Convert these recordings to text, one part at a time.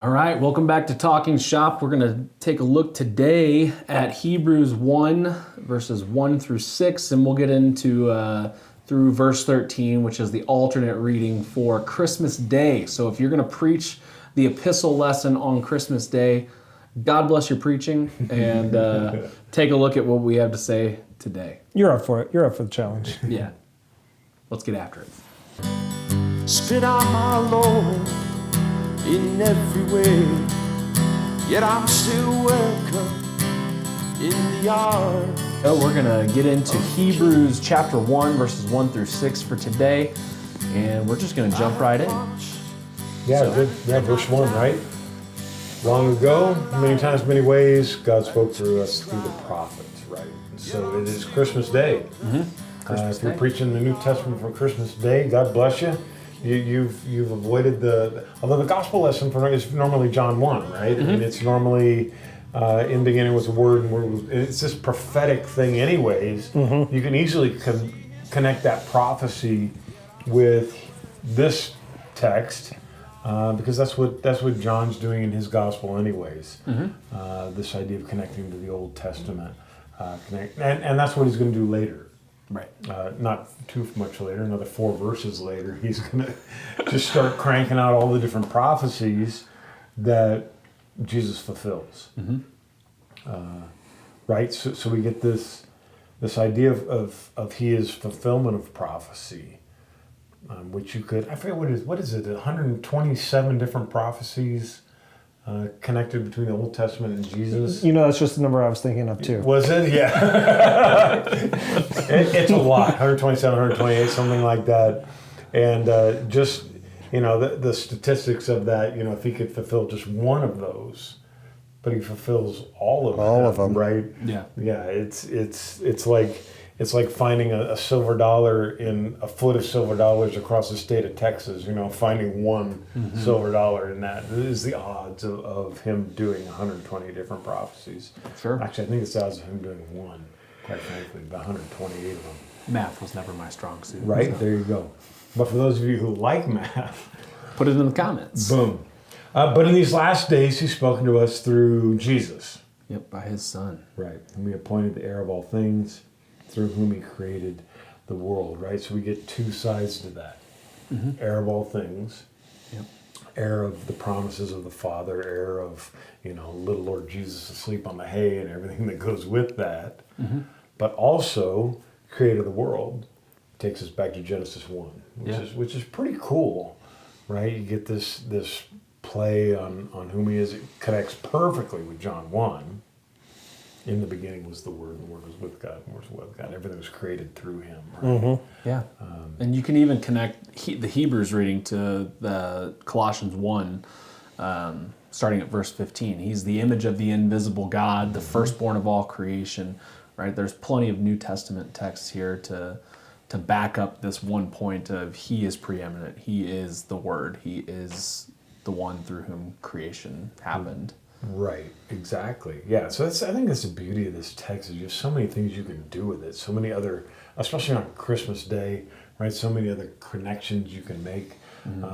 All right, welcome back to Talking Shop. We're going to take a look today at Hebrews 1, verses 1 through 6, and we'll get into through verse 13, which is the alternate reading for Christmas Day. So if you're going to preach the epistle lesson on Christmas Day, God bless your preaching, and take a look at what we have to say today. You're up for it. You're up for the challenge. Yeah. Let's get after it. Spit out my Lord in every way, yet I'm still welcome in the yard. So we're going to get into Hebrews chapter 1, verses 1 through 6 for today, and we're just going to jump right in. Yeah, good. Yeah, verse 1, right? Long ago, many times, many ways, God spoke through us through the prophets, right? So it is Christmas Day. If you're preaching the New Testament from Christmas Day, God bless you. You've avoided although the gospel lesson is normally John 1, right? I mean, it's normally in the beginning was a word, and it's this prophetic thing anyways. You can easily connect that prophecy with this text because that's what John's doing in his gospel anyways. This idea of connecting to the Old Testament, and that's what he's going to do later. Right. Not too much later, another 4 verses later, he's going to just start cranking out all the different prophecies that Jesus fulfills. Right? So we get this idea of he is fulfillment of prophecy, which you could, I forget what is it, 127 different prophecies connected between the Old Testament and Jesus. You know, that's just the number I was thinking of too. Was it? Yeah. It's a lot. 127, 128, something like that. And just, the statistics of that, if he could fulfill just one of those, but he fulfills all of them, right? Yeah. Yeah, it's like finding a silver dollar in a foot of silver dollars across the state of Texas, finding one silver dollar in that. This is the odds of him doing 120 different prophecies. Sure. Actually, I think it's the odds of him doing one, quite frankly, about 128 of them. Math was never my strong suit. Right? So. There you go. But for those of you who like math, Put it in the comments. boom. But in these last days, he's spoken to us through Jesus. Yep, by his son. Right. And we appointed the heir of all things, through whom he created the world, right? So we get 2 sides to that. Heir of all things, Yep. heir of the promises of the Father, heir of, little Lord Jesus asleep on the hay and everything that goes with that. But also creator of the world. Takes us back to Genesis 1, which is pretty cool, right? You get this play on whom he is. It connects perfectly with John 1. In the beginning was the Word, and the Word was with God, and the Word was with God. Everything was created through him. Right? Yeah. And you can even connect the Hebrews reading to the Colossians 1, starting at verse 15. He's the image of the invisible God, the firstborn of all creation. Right? There's plenty of New Testament texts here to back up this one point of he is preeminent. He is the Word. He is the one through whom creation happened. Right, exactly. Yeah, so I think that's the beauty of this text is just so many things you can do with it. So many other, especially on Christmas Day, right? So many other connections you can make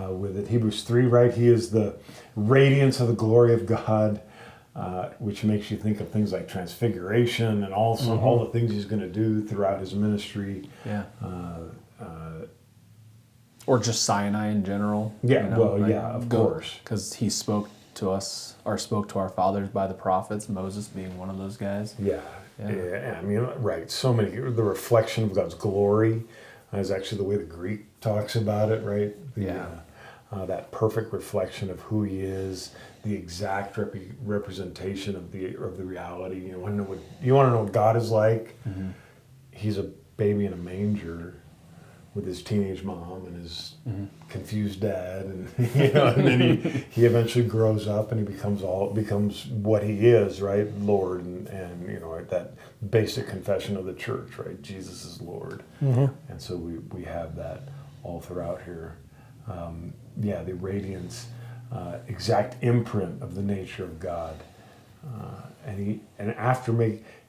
with it. Hebrews 3, right? He is the radiance of the glory of God, which makes you think of things like transfiguration and also all the things he's going to do throughout his ministry. Yeah. Or just Sinai in general. Yeah, of course. Because he spoke to us, or spoke to our fathers by the prophets, Moses being one of those guys. Yeah. I mean, right. So many, the reflection of God's glory is actually the way the Greek talks about it, right? That perfect reflection of who he is, the exact representation of the reality. You want to know what God is like? He's a baby in a manger with his teenage mom and his confused dad, and and then he eventually grows up and he becomes what he is, right? Lord, and that basic confession of the church, right? Jesus is Lord, and so we have that all throughout here. The radiance, exact imprint of the nature of God,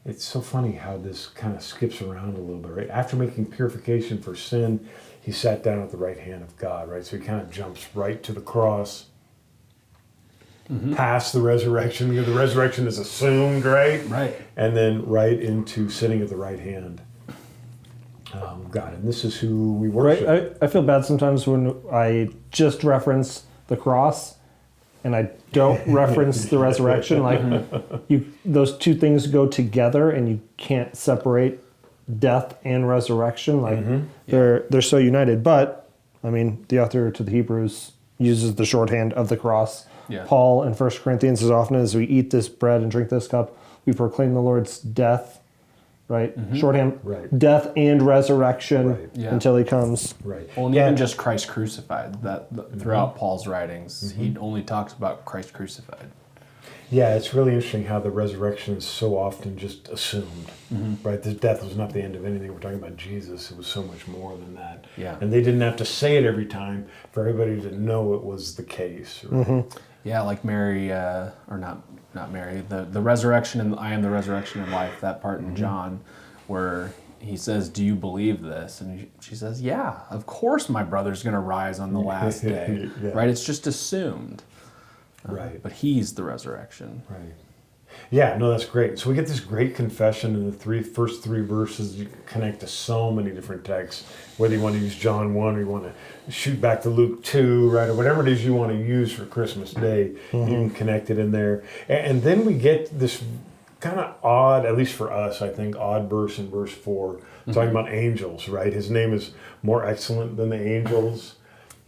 it's so funny how this kind of skips around a little bit, right? After making purification for sin, he sat down at the right hand of God, right? So he kind of jumps right to the cross past the resurrection, because the resurrection is assumed, right? Right. And then right into sitting at the right hand. God, and this is who we worship. Right? I feel bad sometimes when I just reference the cross and I don't reference the resurrection. Like those two things go together and you can't separate death and resurrection. Like they're so united. But I mean, the author to the Hebrews uses the shorthand of the cross. Yeah. Paul in 1 Corinthians, as often as we eat this bread and drink this cup, we proclaim the Lord's death, right? Shorthand, Right. death and resurrection Right. Yeah. until he comes. Right. Well, and even just Christ crucified. Throughout Paul's writings, he only talks about Christ crucified. Yeah, it's really interesting how the resurrection is so often just assumed, right? This death was not the end of anything. We're talking about Jesus. It was so much more than that. Yeah. And they didn't have to say it every time for everybody to know it was the case. Right? Yeah, like Mary, or not Mary, the resurrection and I am the resurrection and life, that part in John where he says, do you believe this? And she says, yeah, of course my brother's going to rise on the last day, Yeah. right? It's just assumed. Right. But he's the resurrection. Right. Yeah, no, that's great. So we get this great confession in the first three verses. You can connect to so many different texts, whether you want to use John 1 or you want to shoot back to Luke 2, right, or whatever it is you want to use for Christmas Day, you can connect it in there. And then we get this kind of odd, at least for us, I think, odd verse in verse 4, talking about angels, right? His name is more excellent than the angels.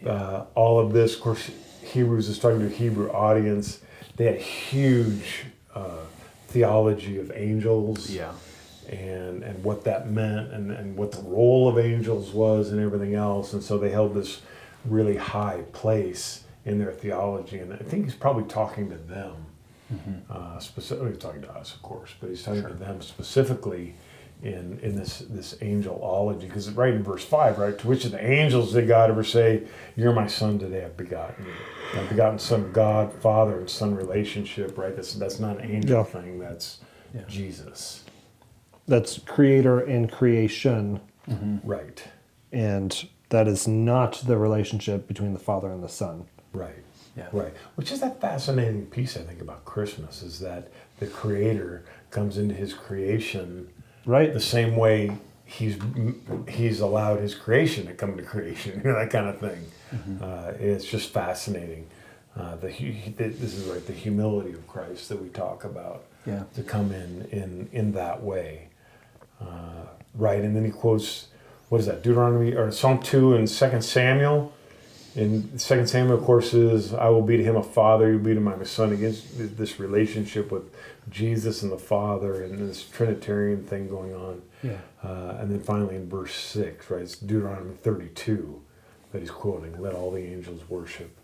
All of this, of course, Hebrews is talking to a Hebrew audience. They had huge theology of angels, and what that meant, and what the role of angels was, and everything else. And so they held this really high place in their theology. And I think he's probably talking to them, specifically. He's talking to us, of course, but he's talking to them specifically in this angelology, because right in verse 5, right, to which of the angels did God ever say, "You're my son, today I've begotten you"? I've begotten Son of God, Father and Son relationship, right? That's not an angel thing. That's Jesus, That's creator and creation. right? And that is not the relationship between the Father and the Son. Right. Yeah. Right. Which is that fascinating piece, I think, about Christmas, is that the Creator comes into His creation Right? the same way He's allowed His creation to come to creation, that kind of thing. It's just fascinating. This is right, the humility of Christ that we talk about, to come in that way, right? And then he quotes, what is that, Deuteronomy or Psalm 2 and 2 Samuel. In 2 Samuel, of course, is I will be to him a father, you'll be to my son. Against this relationship with Jesus and the Father, and this Trinitarian thing going on. And then finally in verse 6, right, it's Deuteronomy 32 that he's quoting, let all the angels worship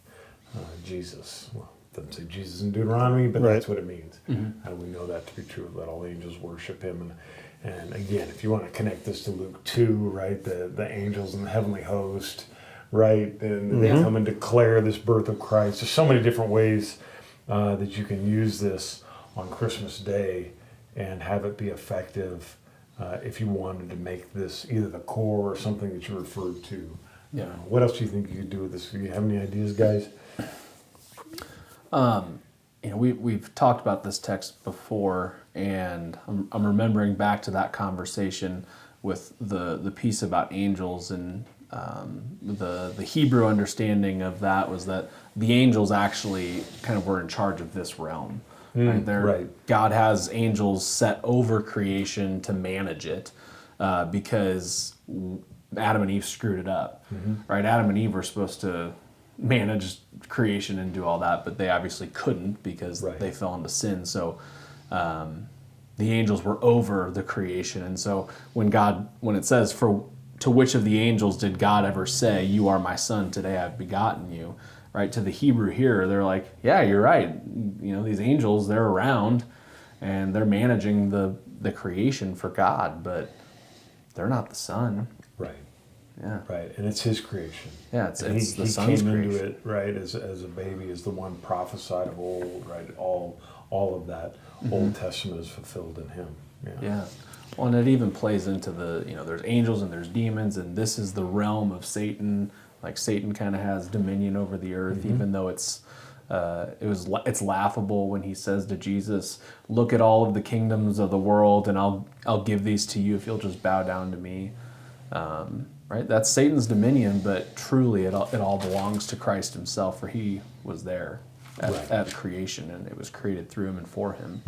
Jesus. Well, it doesn't say Jesus in Deuteronomy, but that's what it means. How do we know that to be true? Let all the angels worship him. And again, if you want to connect this to Luke 2, right, the angels and the heavenly host, right, and they come and declare this birth of Christ. There's so many different ways that you can use this on Christmas Day and have it be effective if you wanted to make this either the core or something that you referred to. What else do you think you could do with this? Do you have any ideas, guys? We've talked about this text before, and I'm remembering back to that conversation with the piece about angels, and the Hebrew understanding of that was that the angels actually kind of were in charge of this realm. Right? God has angels set over creation to manage it because Adam and Eve screwed it up. Right? Adam and Eve were supposed to manage creation and do all that, but they obviously couldn't because they fell into sin. So the angels were over the creation, and so when it says, to which of the angels did God ever say, you are my son, today I've begotten you, right? To the Hebrew here, they're like, yeah, you're right. These angels, they're around and they're managing the creation for God, but they're not the son. Right. Yeah. Right, and it's his creation. Yeah, it's the he son's came creation. into it, right, as a baby, as the one prophesied of old, right? All of that Old Testament is fulfilled in him. Yeah. Well, and it even plays into there's angels and there's demons, and this is the realm of Satan. Like Satan kind of has dominion over the earth, even though it's It's laughable when he says to Jesus, "Look at all of the kingdoms of the world, and I'll give these to you if you'll just bow down to me." Right? That's Satan's dominion, but truly it all belongs to Christ himself, for he was there at creation, and it was created through him and for him.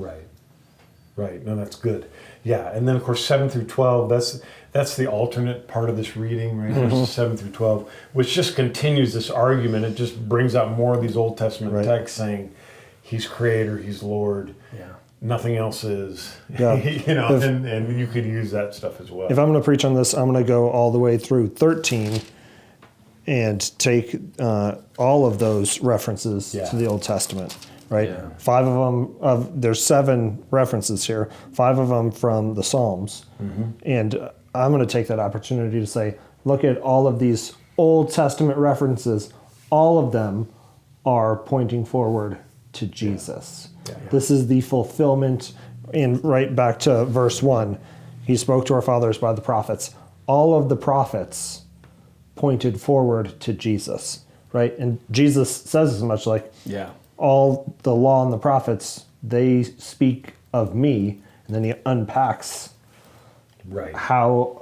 Right. No, that's good. Yeah, and then of course 7 through 12. That's the alternate part of this reading, right? Verses 7 through 12, which just continues this argument. It just brings out more of these Old Testament texts saying, "He's Creator, He's Lord. Yeah. Nothing else is." Yeah. And you could use that stuff as well. If I'm going to preach on this, I'm going to go all the way through 13 and take all of those references to the Old Testament. Right, Yeah. 5 of them. There's 7 references here. 5 of them from the Psalms, and I'm going to take that opportunity to say, look at all of these Old Testament references. All of them are pointing forward to Jesus. This is the fulfillment. And right back to verse 1, he spoke to our fathers by the prophets. All of the prophets pointed forward to Jesus. Right, and Jesus says as much, like, all the law and the prophets, they speak of me, and then he unpacks how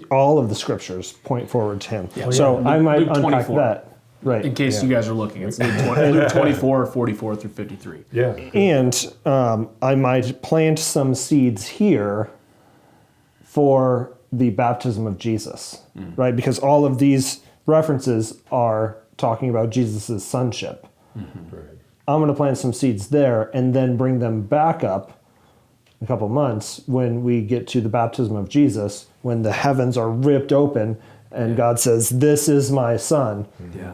all of the scriptures point forward to him. I might Luke unpack 24. that. Right. In case you guys are looking, it's Luke 24, 44 through 53. Yeah. And I might plant some seeds here for the baptism of Jesus, right? Because all of these references are talking about Jesus' sonship. I'm going to plant some seeds there and then bring them back up in a couple months when we get to the baptism of Jesus, when the heavens are ripped open and God says, "This is my son."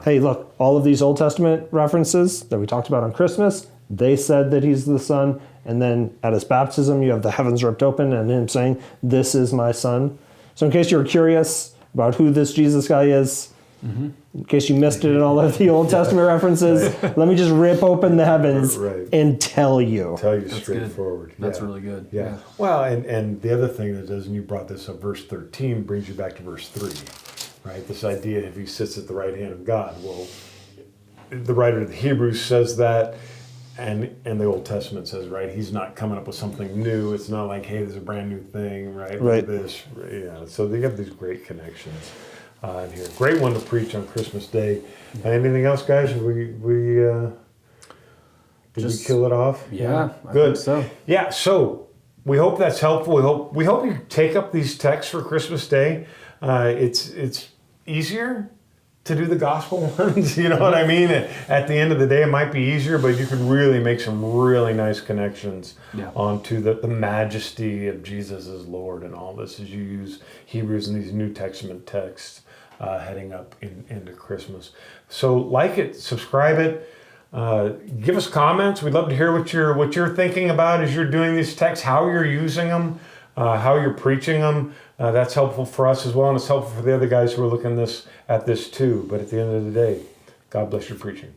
Hey, look, all of these Old Testament references that we talked about on Christmas, they said that he's the son. And then at his baptism, you have the heavens ripped open and him saying, "This is my son." So in case you're curious about who this Jesus guy is, in case you missed it in all of the Old Testament references, let me just rip open the heavens and tell you. Straightforward. That's really good. Yeah. Well, and the other thing that does, and you brought this up, verse 13 brings you back to verse 3, right? This idea if he sits at the right hand of God. Well, the writer of the Hebrews says that, and the Old Testament says, right, he's not coming up with something new. It's not like, hey, there's a brand new thing, right? Right. This, so they have these great connections. In here. Great one to preach on Christmas Day. Anything else, guys? Did we kill it off? Yeah, good. I think so. Yeah, so we hope that's helpful. We hope you take up these texts for Christmas Day. It's easier to do the gospel ones. You know what I mean? At the end of the day, it might be easier, but you can really make some really nice connections onto the majesty of Jesus as Lord and all this as you use Hebrews and these New Testament texts. Heading up into Christmas. So like it, subscribe it, give us comments. We'd love to hear what you're thinking about as you're doing these texts, how you're using them, how you're preaching them. That's helpful for us as well, and it's helpful for the other guys who are looking at this too. But at the end of the day, God bless your preaching.